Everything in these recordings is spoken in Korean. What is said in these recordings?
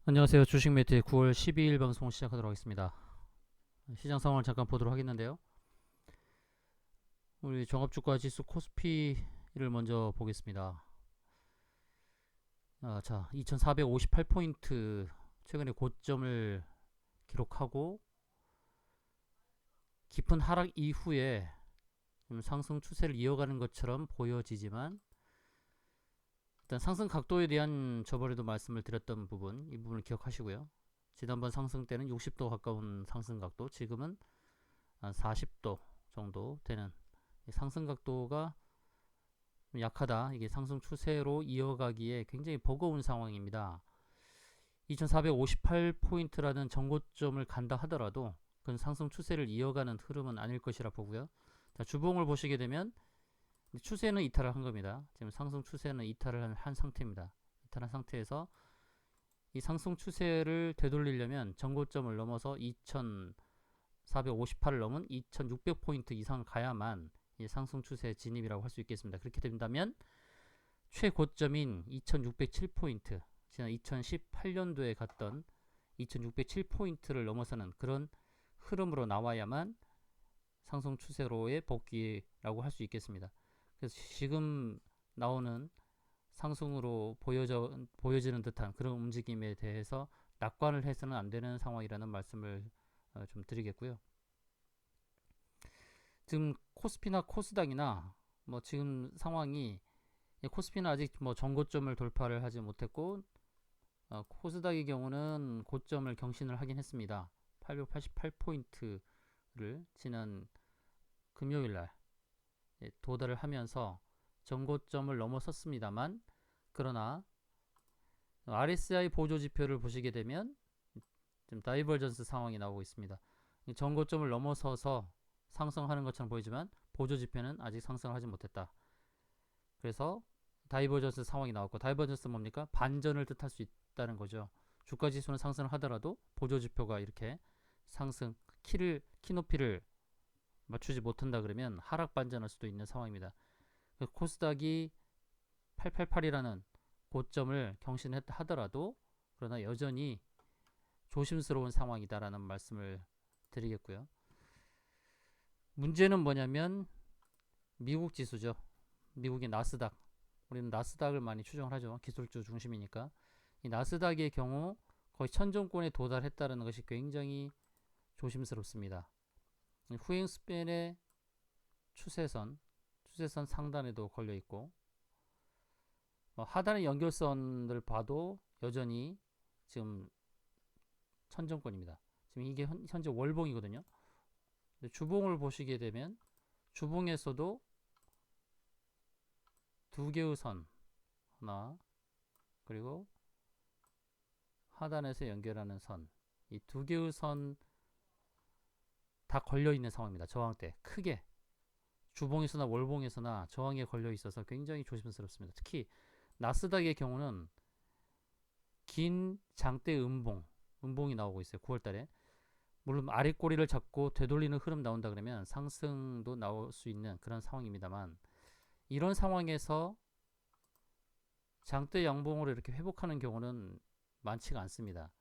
안녕하세요. 주식 매트의 9월 12일 방송 시작하도록 하겠습니다. 시장 상황을 잠깐 보도록 하겠는데요. 우리 종합주가 지수 코스피를 먼저 보겠습니다. 자, 2458포인트 최근에 고점을 기록하고 깊은 하락 이후에 좀 상승 추세를 이어가는 것처럼 보여지지만 일단 상승 각도에 대한 저번에도 말씀을 드렸던 부분, 이 부분을 기억하시고요. 지난번 상승 때는 60도 가까운 상승 각도, 지금은 한 40도 정도 되는 상승 각도가 약하다. 이게 상승 추세로 이어가기에 굉장히 버거운 상황입니다. 2458포인트라는 정고점을 간다 하더라도 그건 상승 추세를 이어가는 흐름은 아닐 것이라 보고요. 자, 주봉을 보시게 되면 추세는 이탈을 한 겁니다. 지금 상승 추세는 이탈을 한 상태입니다. 이탈한 상태에서 이 상승 추세를 되돌리려면 정고점을 넘어서 2458을 넘은 2600포인트 이상을 가야만 상승 추세 진입이라고 할 수 있겠습니다. 그렇게 된다면 최고점인 2607포인트, 지난 2018년도에 갔던 2607포인트를 넘어서는 그런 흐름으로 나와야만 상승 추세로의 복귀라고 할 수 있겠습니다. 그래서 지금 나오는 상승으로 보여지는 듯한 그런 움직임에 대해서 낙관을 해서는 안 되는 상황이라는 말씀을 좀 드리겠고요. 지금 코스피나 코스닥이나 뭐 지금 상황이 코스피는 아직 뭐 전고점을 돌파를 하지 못했고 코스닥의 경우는 고점을 경신을 하긴 했습니다. 888포인트를 지난 금요일 날 도달을 하면서 전고점을 넘어섰습니다만 그러나 RSI 보조 지표를 보시게 되면 좀 다이버전스 상황이 나오고 있습니다. 전고점을 넘어서서 상승하는 것처럼 보이지만 보조 지표는 아직 상승을 하지 못했다. 그래서 다이버전스 상황이 나왔고, 다이버전스 뭡니까? 반전을 뜻할 수 있다는 거죠. 주가 지수는 상승을 하더라도 보조 지표가 이렇게 상승 키 높이를 맞추지 못한다 그러면 하락 반전할 수도 있는 상황입니다. 코스닥이 888이라는 고점을 경신하더라도 그러나 여전히 조심스러운 상황이다라는 말씀을 드리겠고요. 문제는 뭐냐면 미국 지수죠. 미국의 나스닥. 우리는 나스닥을 많이 추정을 하죠. 기술주 중심이니까. 이 나스닥의 경우 거의 천정권에 도달했다는 것이 굉장히 조심스럽습니다. 후행 스팬의 추세선 상단에도 걸려 있고 하단의 연결선을 봐도 여전히 지금 천정권입니다. 지금 이게 현재 월봉이거든요. 주봉을 보시게 되면 주봉에서도 두 개의 선 하나 그리고 하단에서 연결하는 선, 이 두 개의 선 다 걸려 있는 상황입니다. 저항대 크게 주봉에서나 월봉에서나 저항에 걸려 있어서 굉장히 조심스럽습니다. 특히 나스닥의 경우는 긴 장대 음봉이 나오고 있어요. 9월달에 물론 아래 꼬리를 잡고 되돌리는 흐름 나온다 그러면 상승도 나올 수 있는 그런 상황입니다만 이런 상황에서 장대 양봉으로 이렇게 회복하는 경우는 많지가 않습니다.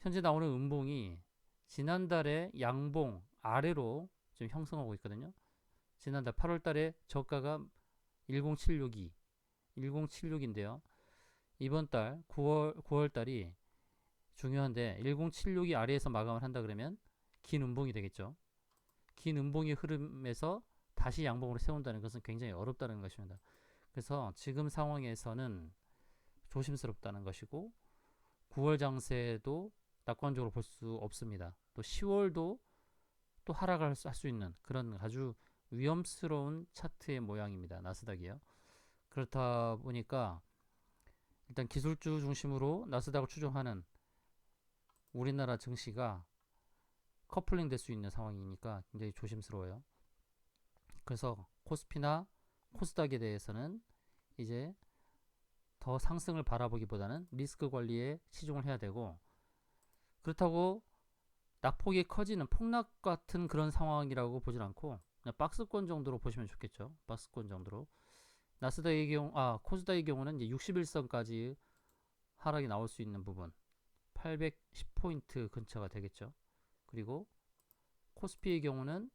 현재 나오는 음봉이 지난달에 양봉 아래로 좀 형성하고 있거든요. 지난달 8월달에 저가가 1076인데요. 이번 달 9월달이 중요한데 1076이 아래에서 마감을 한다 그러면 긴 음봉이 되겠죠. 긴 음봉의 흐름에서 다시 양봉으로 세운다는 것은 굉장히 어렵다는 것입니다. 그래서 지금 상황에서는 조심스럽다는 것이고 9월 장세도 낙관적으로 볼 수 없습니다. 또 10월도 또 하락을 할 수 있는 그런 아주 위험스러운 차트의 모양입니다. 나스닥이요. 그렇다 보니까 일단 기술주 중심으로 나스닥을 추종하는 우리나라 증시가 커플링 될 수 있는 상황이니까 굉장히 조심스러워요. 그래서 코스피나 코스닥에 대해서는 이제 더 상승을 바라보기보다는 리스크 관리에 치중을 해야 되고 그렇다고 낙폭이 커지는 폭락 같은 그런 상황이라고 보진 않고 그냥 박스권 정도로 보시면 좋겠죠. 박스권 정도로. 나스닥의 경우, 코스닥의 경우는 이제 61선까지 하락이 나올 수 있는 부분 810포인트 근처가 되겠죠. 그리고 코스피의 경우는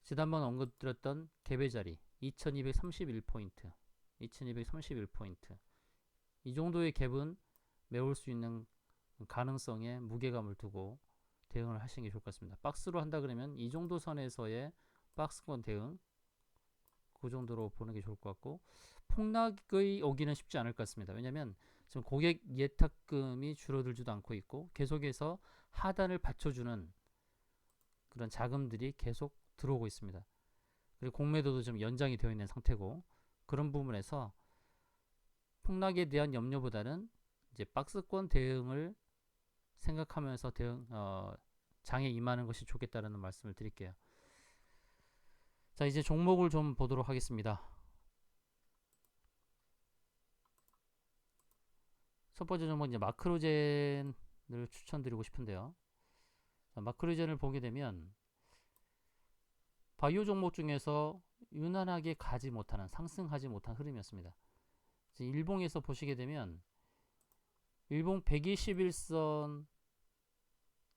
지난번 언급드렸던 갭의 자리 2231포인트 이 정도의 갭은 메울 수 있는 가능성에 무게감을 두고 대응을 하시는 게 좋을 것 같습니다. 박스로 한다 그러면 이 정도 선에서의 박스권 대응 그 정도로 보는 게 좋을 것 같고, 폭락의 오기는 쉽지 않을 것 같습니다. 왜냐하면 지금 고객 예탁금이 줄어들지도 않고 있고 계속해서 하단을 받쳐주는 그런 자금들이 계속 들어오고 있습니다. 그리고 공매도도 좀 연장이 되어 있는 상태고, 그런 부분에서 폭락에 대한 염려보다는 이제 박스권 대응을 생각하면서 장에 임하는 것이 좋겠다는 말씀을 드릴게요. 자, 이제 종목을 좀 보도록 하겠습니다. 첫 번째 종목 이제 마크로젠을 추천드리고 싶은데요. 자, 마크로젠을 보게 되면 바이오 종목 중에서 유난하게 가지 못하는, 상승하지 못한 흐름이었습니다. 일봉에서 보시게 되면 일봉 121선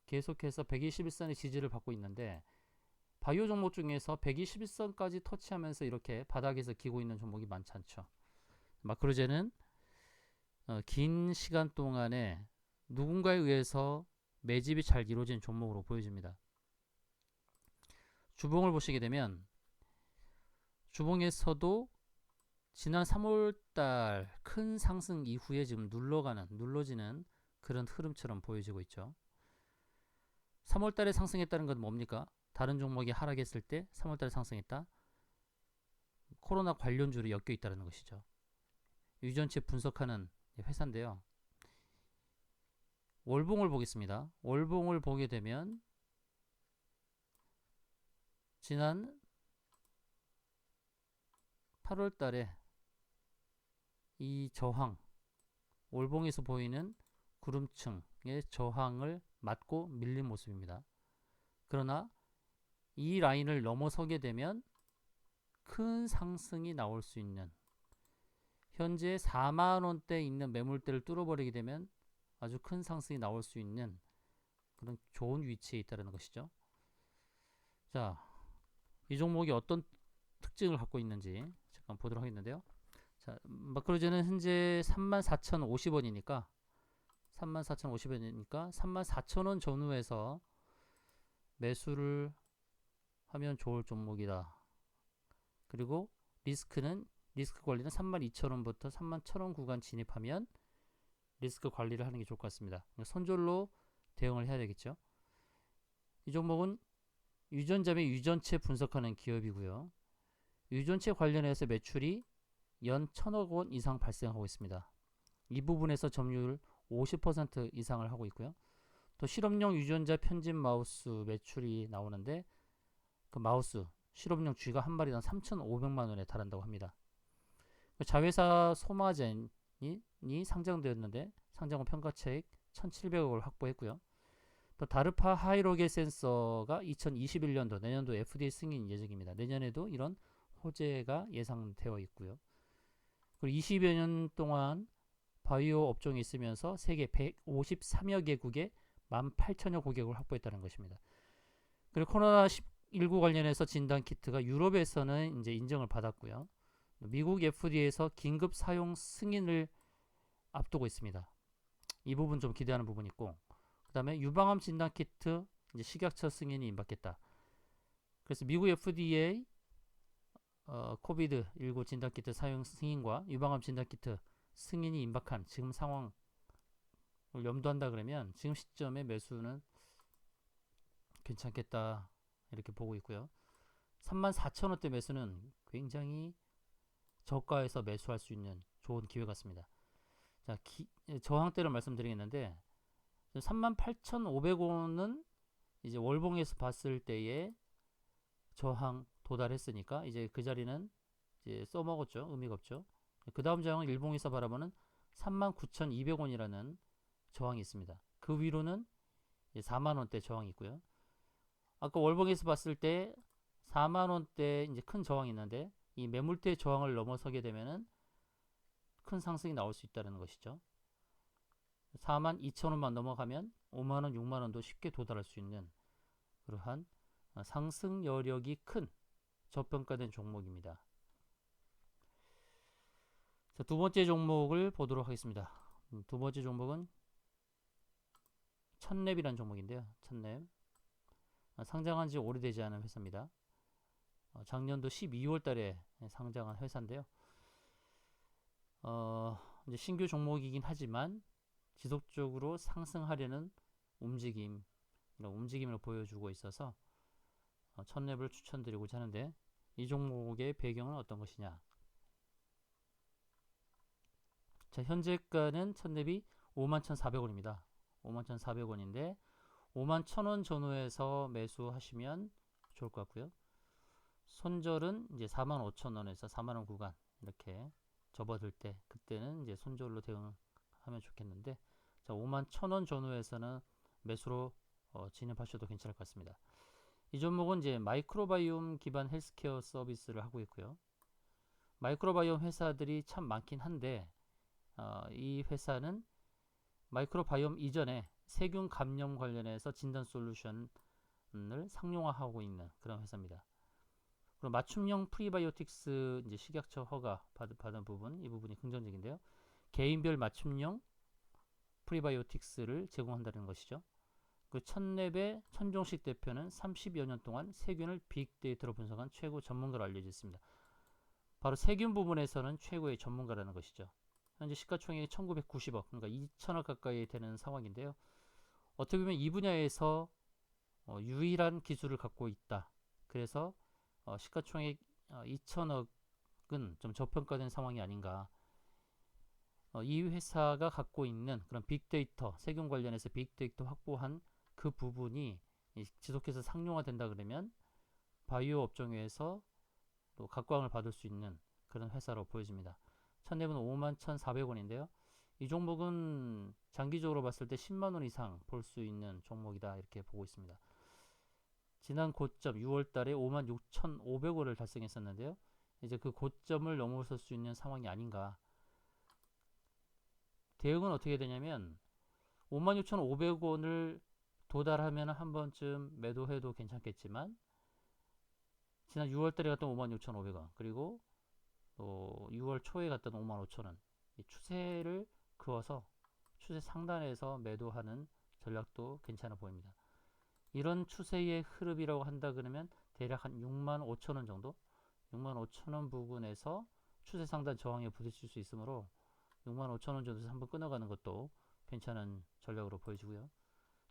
계속해서 121선의 지지를 받고 있는데, 바이오 종목 중에서 121선까지 터치하면서 이렇게 바닥에서 기고 있는 종목이 많지 않죠. 마크로젠은 긴 시간 동안에 누군가에 의해서 매집이 잘 이루어진 종목으로 보여집니다. 주봉을 보시게 되면 주봉에서도 지난 3월달 큰 상승 이후에 지금 눌러지는 그런 흐름처럼 보여지고 있죠. 3월달에 상승했다는 건 뭡니까? 다른 종목이 하락했을 때 3월달에 상승했다. 코로나 관련주로 엮여 있다는 것이죠. 유전체 분석하는 회사인데요. 월봉을 보겠습니다. 월봉을 보게 되면 지난 8월달에 이 저항, 월봉에서 보이는 구름층의 저항을 맞고 밀린 모습입니다. 그러나 이 라인을 넘어서게 되면 큰 상승이 나올 수 있는, 현재 4만원대에 있는 매물대를 뚫어버리게 되면 아주 큰 상승이 나올 수 있는 그런 좋은 위치에 있다는 것이죠. 자, 이 종목이 어떤 특징을 갖고 있는지 잠깐 보도록 하겠는데요. 자, 마크로젠은 현재 34,050원이니까 34,050원원 전후에서 매수를 하면 좋을 종목이다. 그리고 리스크 관리는 32,000원부터 31,000원 구간 진입하면 리스크 관리를 하는 게 좋을 것 같습니다. 손절로 대응을 해야 되겠죠. 이 종목은 유전자 및 유전체 분석하는 기업이고요. 유전체 관련해서 매출이 연 1,000억 원 이상 발생하고 있습니다. 이 부분에서 점유율 50% 이상을 하고 있고요. 또 실험용 유전자 편집 마우스 매출이 나오는데, 그 마우스 실험용 쥐가 한 마리당 3,500만 원에 달한다고 합니다. 자회사 소마젠이 상장되었는데 상장후 평가차익 1,700억을 확보했고요. 또 다르파 하이로게 센서가 2021년도 내년도 FDA 승인 예정입니다. 내년에도 이런 호재가 예상되어 있고요. 그리고 20여 년 동안 바이오 업종에 있으면서 세계 153여 개국에 18,000여 고객을 확보했다는 것입니다. 그리고 코로나19 관련해서 진단키트가 유럽에서는 이제 인정을 받았고요. 미국 FDA에서 긴급 사용 승인을 앞두고 있습니다. 이 부분 좀 기대하는 부분이 있고, 그 다음에 유방암 진단키트 이제 식약처 승인이 임박했다. 그래서 미국 FDA 코비드19 진단키트 사용 승인과 유방암 진단키트 승인이 임박한 지금 상황을 염두한다 그러면 지금 시점에 매수는 괜찮겠다 이렇게 보고 있고요. 34,000원대 매수는 굉장히 저가에서 매수할 수 있는 좋은 기회 같습니다. 자, 저항대를 말씀드리겠는데 38,500원은 이제 월봉에서 봤을 때의 저항 도달했으니까 이제 그 자리는 이제 써먹었죠. 의미가 없죠. 그 다음 저항은 일봉에서 바라보는 39,200원이라는 저항이 있습니다. 그 위로는 4만원대 저항이 있고요. 아까 월봉에서 봤을 때 4만원대 이제 큰 저항이 있는데, 이 매물대 저항을 넘어서게 되면은 큰 상승이 나올 수 있다는 것이죠. 42,000원만 넘어가면 5만원, 6만원도 쉽게 도달할 수 있는 그러한 상승 여력이 큰 저평가된 종목입니다. 자, 두 번째 종목을 보도록 하겠습니다. 두 번째 종목은 첫랩이라는 종목인데요. 첫랩. 상장한 지 오래되지 않은 회사입니다. 작년도 12월 달에 상장한 회사인데요. 이제 신규 종목이긴 하지만 지속적으로 상승하려는 움직임을 보여주고 있어서 첫랩을 추천드리고자 하는데, 이 종목의 배경은 어떤 것이냐. 자, 현재가는 첫랩이 51,400원입니다. 51,400원인데 51,000원 전후에서 매수하시면 좋을 것 같고요. 손절은 이제 45,000원에서 4만원 구간 이렇게 접어들 때, 그때는 이제 손절로 대응하면 좋겠는데, 자, 51,000원 전후에서는 매수로 진입하셔도 괜찮을 것 같습니다. 이 종목은 이제 마이크로바이옴 기반 헬스케어 서비스를 하고 있고요. 마이크로바이옴 회사들이 참 많긴 한데, 이 회사는 마이크로바이옴 이전에 세균 감염 관련해서 진단 솔루션을 상용화하고 있는 그런 회사입니다. 그리고 맞춤형 프리바이오틱스 이제 식약처 허가 받은 부분, 이 부분이 긍정적인데요. 개인별 맞춤형 프리바이오틱스를 제공한다는 것이죠. 그 첫랩의 천종식 대표는 30여 년 동안 세균을 빅데이터로 분석한 최고 전문가로 알려져 있습니다. 바로 세균 부분에서는 최고의 전문가라는 것이죠. 현재 시가총액이 1990억, 그러니까 2천억 가까이 되는 상황인데요. 어떻게 보면 이 분야에서 유일한 기술을 갖고 있다. 그래서 시가총액 2천억은 좀 저평가된 상황이 아닌가. 이 회사가 갖고 있는 그런 빅데이터, 세균 관련해서 빅데이터 확보한 그 부분이 지속해서 상용화된다 그러면 바이오 업종에서 또 각광을 받을 수 있는 그런 회사로 보여집니다. 첫랩은 51,400원인데요. 이 종목은 장기적으로 봤을 때 10만원 이상 볼 수 있는 종목이다, 이렇게 보고 있습니다. 지난 고점 6월 달에 56,500원을 달성했었는데요. 이제 그 고점을 넘어설 수 있는 상황이 아닌가. 대응은 어떻게 되냐면 56,500원을 도달하면 한 번쯤 매도해도 괜찮겠지만, 지난 6월 달에 갔던 56,500원, 그리고 또 6월 초에 갔던 55,000원, 이 추세를 그어서 추세 상단에서 매도하는 전략도 괜찮아 보입니다. 이런 추세의 흐름이라고 한다 그러면 대략 한 65,000원 정도, 65,000원 부근에서 추세 상단 저항에 부딪힐 수 있으므로 65,000원 정도에서 한번 끊어가는 것도 괜찮은 전략으로 보여지고요.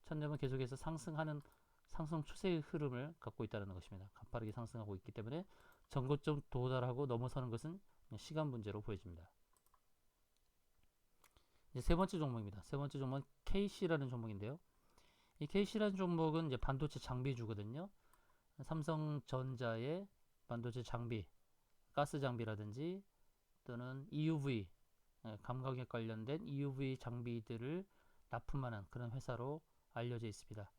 첫랩은 계속해서 상승하는 상승 추세의 흐름을 갖고 있다는 것입니다. 가파르게 상승하고 있기 때문에 전고점 도달하고 넘어서는 것은 시간 문제로 보여집니다. 이제 세 번째 종목입니다. 세 번째 종목은 KC라는 종목인데요. 이 KC라는 종목은 이제 반도체 장비주거든요. 삼성전자의 반도체 장비, 가스 장비라든지 또는 EUV, 감광에 관련된 EUV 장비들을 납품하는 그런 회사로 알려져 있습니다.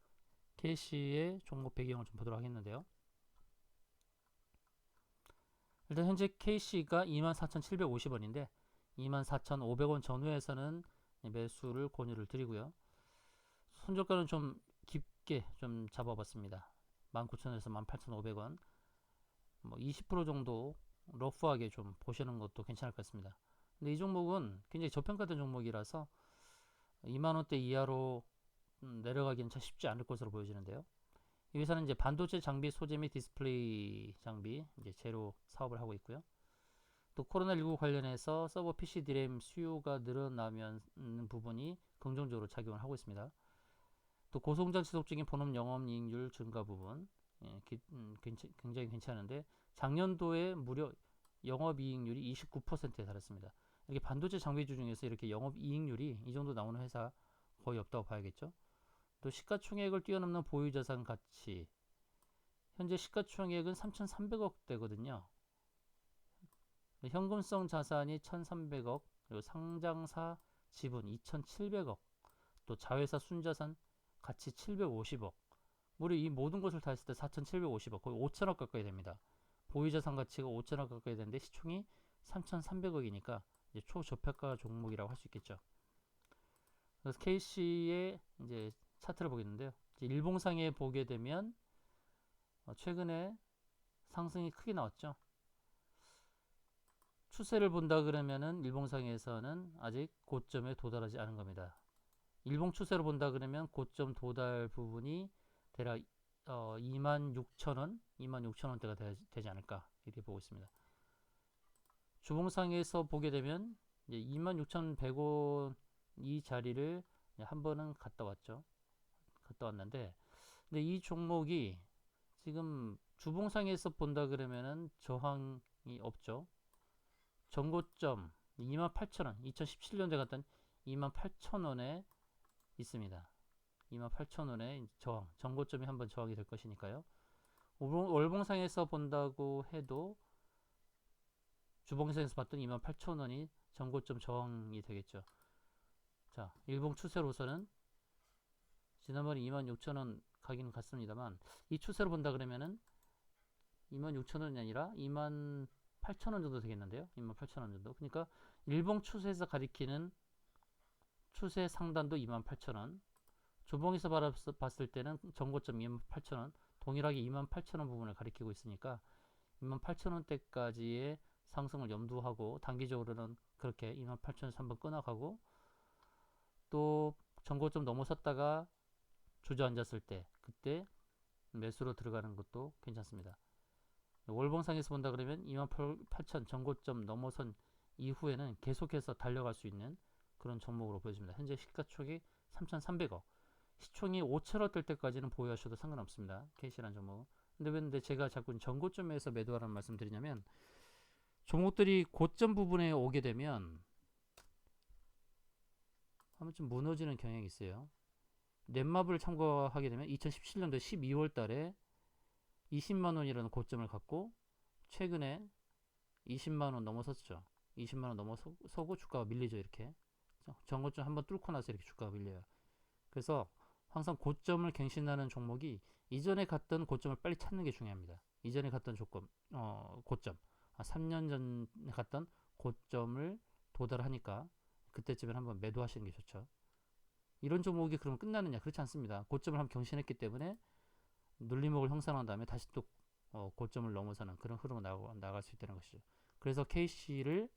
KC의 종목 배경을 좀 보도록 하겠는데요. 일단 현재 KC가 24,750원인데 24,500원 전후에서는 매수를 권유를 드리고요. 손절가는 좀 깊게 좀 잡아봤습니다. 19,000원에서 18,500원, 뭐 20% 정도 러프하게 좀 보시는 것도 괜찮을 것 같습니다. 근데 이 종목은 굉장히 저평가된 종목이라서 2만원대 이하로 내려가기는 참 쉽지 않을 것으로 보여지는데요. 이 회사는 이제 반도체 장비 소재 및 디스플레이 장비 이제 재료 사업을 하고 있고요. 또 코로나19 관련해서 서버 PC DRAM 수요가 늘어나면 부분이 긍정적으로 작용을 하고 있습니다. 또 고성장 지속적인 본업 영업이익률 증가 부분, 굉장히 괜찮은데 작년도에 무려 영업이익률이 29%에 달했습니다. 이렇게 반도체 장비주 중에서 이렇게 영업이익률이 이 정도 나오는 회사 거의 없다고 봐야겠죠. 또 시가총액을 뛰어넘는 보유자산 가치, 현재 시가총액은 3,300억대거든요. 현금성 자산이 1,300억, 그리고 상장사 지분 2,700억, 또 자회사 순자산 가치 750억, 무려 이 모든 것을 다 했을 때 4,750억, 거의 5천억 가까이 됩니다. 보유자산 가치가 5천억 가까이 되는데 시총이 3,300억이니까 이제 초저평가 종목이라고 할 수 있겠죠. 그래서 KC의 이제 차트를 보겠는데요. 이제 일봉상에 보게 되면 최근에 상승이 크게 나왔죠. 추세를 본다 그러면은 일봉상에서는 아직 고점에 도달하지 않은 겁니다. 일봉 추세로 본다 그러면 고점 도달 부분이 대략 26,000원, 26,000원대가 되지 않을까 이렇게 보고 있습니다. 주봉상에서 보게 되면 26,100원 이 자리를 한 번은 갔다 왔죠. 갔다 왔는데, 근데 이 종목이 지금 주봉상에서 본다 그러면은 저항이 없죠. 전고점 28,000원, 2017년대 갔던 28,000원에 있습니다. 28,000원에 저항, 전고점이 한번 저항이 될 것이니까요. 월봉상에서 본다고 해도 주봉상에서 봤던 28,000원이 전고점 저항이 되겠죠. 자, 일봉 추세로서는 지난번에 26,000원 가기는 갔습니다만 이 추세로 본다 그러면은 26,000원이 아니라 28,000원 정도 되겠는데요. 28,000원 정도. 그러니까 일봉 추세에서 가리키는 추세 상단도 28,000원. 주봉에서 봤을 때는 전고점 28,000원. 동일하게 28,000원 부분을 가리키고 있으니까 28,000원대까지의 상승을 염두하고 단기적으로는 그렇게 28,000원에서 한번 끊어가고 또 전고점 넘어섰다가 주저앉았을 때 그때 매수로 들어가는 것도 괜찮습니다. 월봉상에서 본다 그러면 28,000 전고점 넘어선 이후에는 계속해서 달려갈 수 있는 그런 종목으로 보여집니다. 현재 시가총액이 3,300억, 시총이 5천억 될 때까지는 보유하셔도 상관없습니다. KC라는 종목. 근데 제가 자꾸 전고점에서 매도하라는 말씀 드리냐면 종목들이 고점 부분에 오게 되면 한번 좀 무너지는 경향이 있어요. 넷마블을 참고하게 되면 2017년도 12월 달에 20만원이라는 고점을 갖고 최근에 20만원 넘어섰죠. 20만원 넘어서고 주가가 밀리죠. 이렇게 전고점 한번 뚫고 나서 이렇게 주가가 밀려요. 그래서 항상 고점을 갱신하는 종목이 이전에 갔던 고점을 빨리 찾는 게 중요합니다. 이전에 갔던 고점 3년 전에 갔던 고점을 도달하니까 그때쯤에 한번 매도하시는 게 좋죠. 이런 종목이 그러면 끝나느냐? 그렇지 않습니다. 고점을 한번 경신했기 때문에 눌림목을 형성한 다음에 다시 또 고점을 넘어서는 그런 흐름으로 나갈 수 있다는 것이죠. 그래서 KC를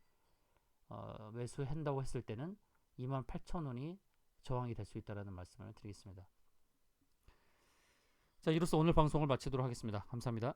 매수한다고 했을 때는 28,000원이 저항이 될 수 있다는 말씀을 드리겠습니다. 자, 이로써 오늘 방송을 마치도록 하겠습니다. 감사합니다.